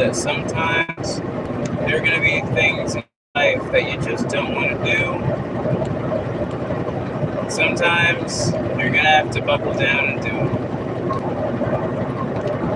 that sometimes there are going to be things in life that you just don't want to do. Sometimes you're going to have to buckle down and do it.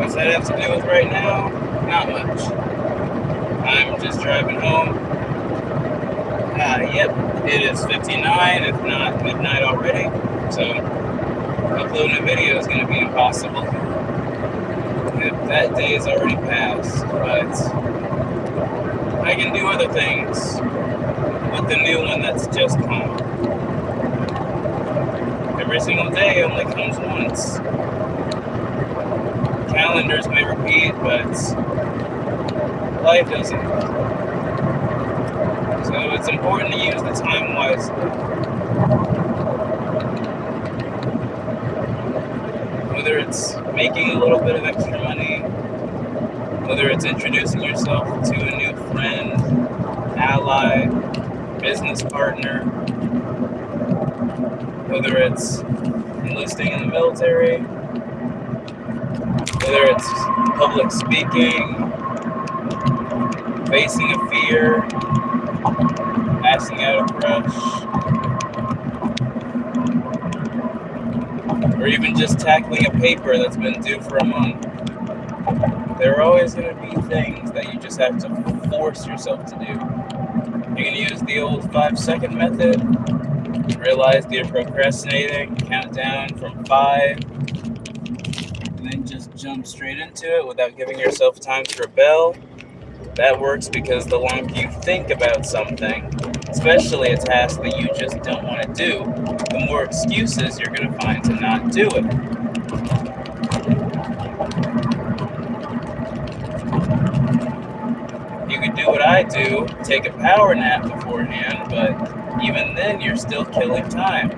What's that have to do with right now? Not much. I'm just driving home. Yep, it is 59, if not midnight already. So uploading a video is going to be impossible. That day is already passed, but I can do other things with the new one that's just come. Every single day only comes once. Calendars may repeat, but life doesn't. So it's important to use the time wisely. Whether it's making a little bit of extra money, whether it's introducing yourself to a new friend, ally, business partner, whether it's enlisting in the military, whether it's public speaking, facing a fear, passing out a crush, or even just tackling a paper that's been due for a month. There are always going to be things that you just have to force yourself to do. You can use the old 5-second method, realize that you're procrastinating, count down from 5, and then just jump straight into it without giving yourself time to rebel. That works because the longer you think about something, especially a task that you just don't want to do, the more excuses you're going to find to not do it. You could do what I do, take a power nap beforehand, but even then you're still killing time.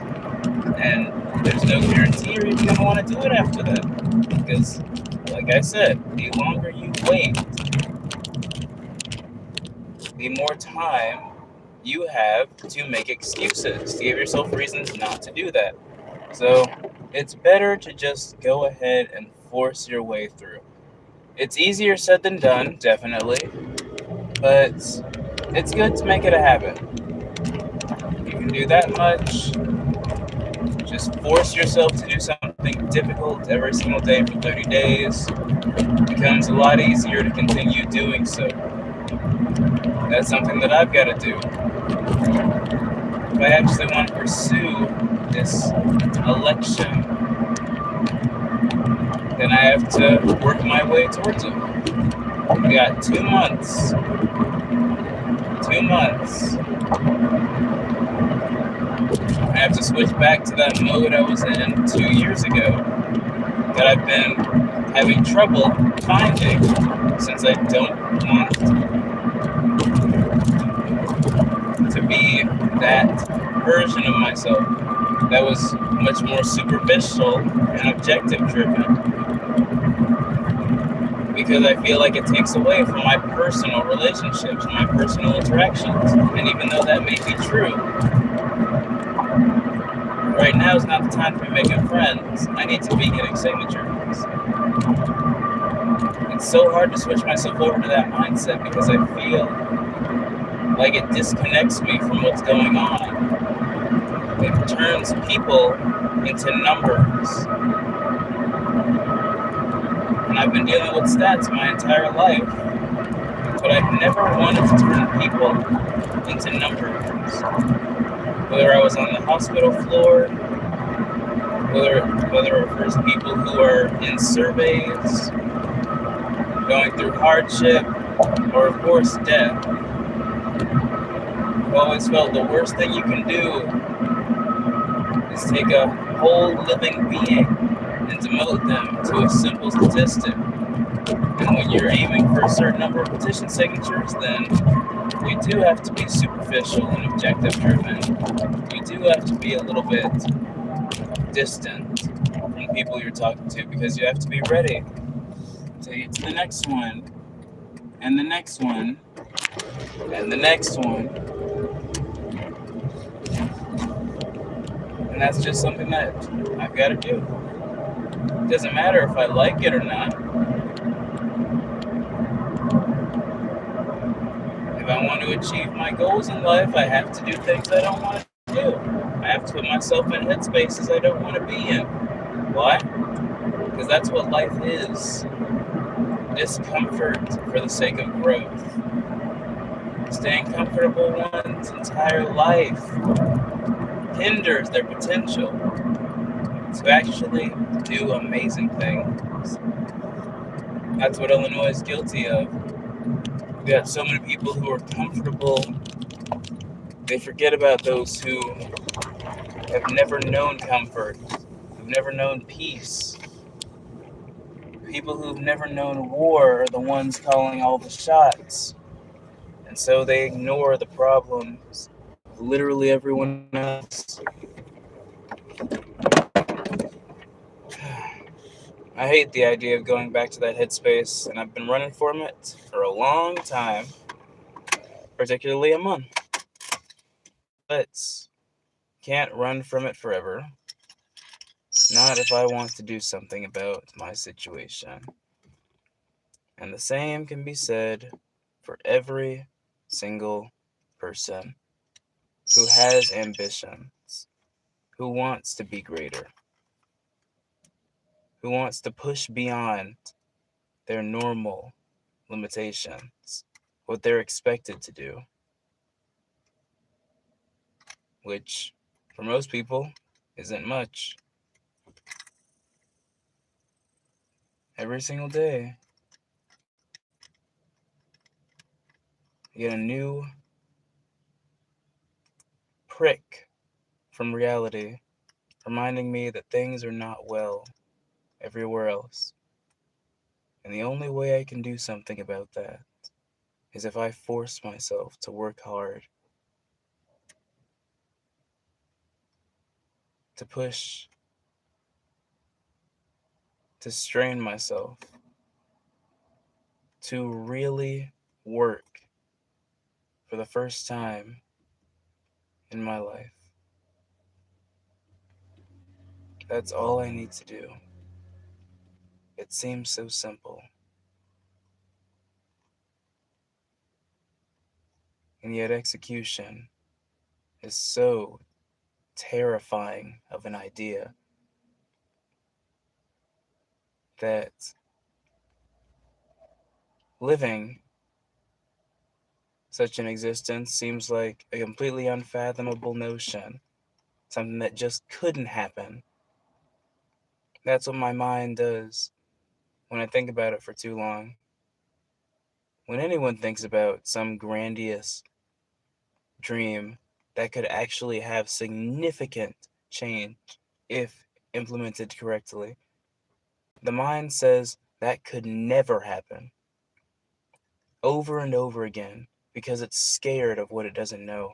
And there's no guarantee you're even going to want to do it after that. Because, like I said, the longer you wait, the more time you have to make excuses, to give yourself reasons not to do that. So it's better to just go ahead and force your way through. It's easier said than done, definitely, but it's good to make it a habit. You can do that much. Just force yourself to do something difficult every single day for 30 days. It becomes a lot easier to continue doing so. That's something that I've got to do. If I actually want to pursue this election, then I have to work my way towards it. We got 2 months. 2 months. I have to switch back to that mode I was in 2 years ago that I've been having trouble finding since I don't want to be that version of myself that was much more superficial and objective driven, because I feel like it takes away from my personal relationships, my personal interactions. And even though that may be true, right now is not the time to be making friends. I need to be getting signatures. It's so hard to switch myself over to that mindset because I feel like it disconnects me from what's going on. It turns people into numbers. And I've been dealing with stats my entire life, but I've never wanted to turn people into numbers. Whether I was on the hospital floor, whether it refers to people who are in surveys, going through hardship, or of course death. I've always felt the worst thing you can do is take a whole living being and demote them to a simple statistic. And when you're aiming for a certain number of petition signatures, then you do have to be superficial and objective driven. You do have to be a little bit distant from people you're talking to, because you have to be ready to get to the next one, and the next one, and the next one. And that's just something that I've got to do. It doesn't matter if I like it or not. to achieve my goals in life, I have to do things I don't want to do. I have to put myself in headspaces I don't want to be in. Why? Because that's what life is. Discomfort for the sake of growth. Staying comfortable one's entire life hinders their potential to actually do amazing things. That's what Illinois is guilty of. We got so many people who are comfortable, they forget about those who have never known comfort, who've never known peace. People who've never known war are the ones calling all the shots. And so they ignore the problems of literally everyone else. I hate the idea of going back to that headspace, and I've been running from it for a long time, particularly a month. But can't run from it forever. Not if I want to do something about my situation. And the same can be said for every single person who has ambitions, who wants to be greater, who wants to push beyond their normal limitations, what they're expected to do, which for most people isn't much. Every single day, you get a new prick from reality, reminding me that things are not well everywhere else. And the only way I can do something about that is if I force myself to work hard, to push, to strain myself, to really work for the first time in my life. That's all I need to do. It seems so simple. And yet execution is so terrifying of an idea that living such an existence seems like a completely unfathomable notion, something that just couldn't happen. That's what my mind does when I think about it for too long. When anyone thinks about some grandiose dream that could actually have significant change if implemented correctly, the mind says that could never happen over and over again because it's scared of what it doesn't know.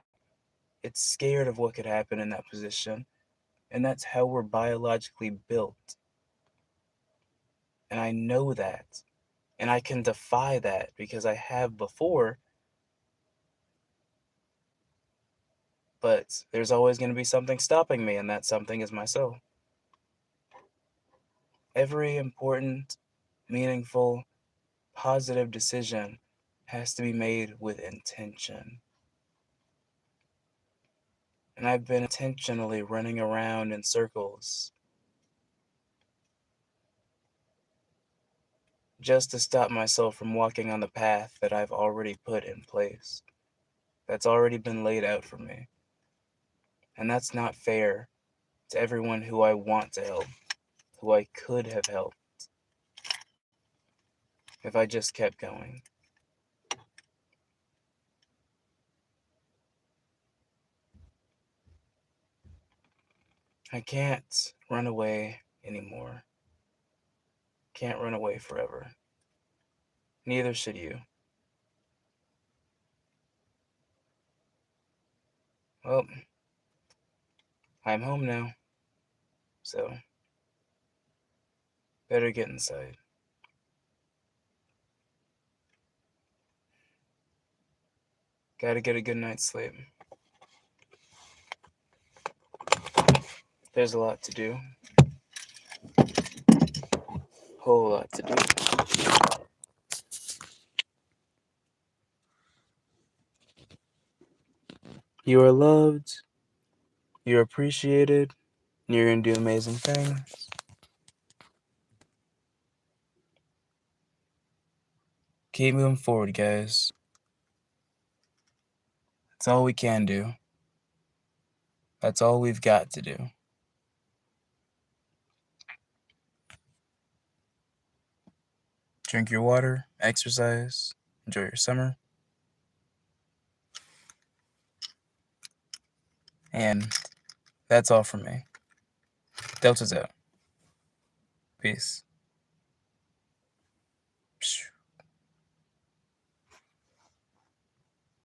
It's scared of what could happen in that position, and that's how we're biologically built. And I know that, and I can defy that because I have before, but there's always going to be something stopping me, and that something is myself. Every important, meaningful, positive decision has to be made with intention. And I've been intentionally running around in circles just to stop myself from walking on the path that I've already put in place, that's already been laid out for me. And that's not fair to everyone who I want to help, who I could have helped if I just kept going. I can't run away anymore. Can't run away forever. Neither should you. Well, I'm home now, so better get inside. Gotta get a good night's sleep. There's a lot to do. Whole lot to do. You are loved, you're appreciated, and you're going to do amazing things. Keep moving forward, guys. That's all we can do. That's all we've got to do. Drink your water, exercise, enjoy your summer. And that's all from me. Delta's out. Peace.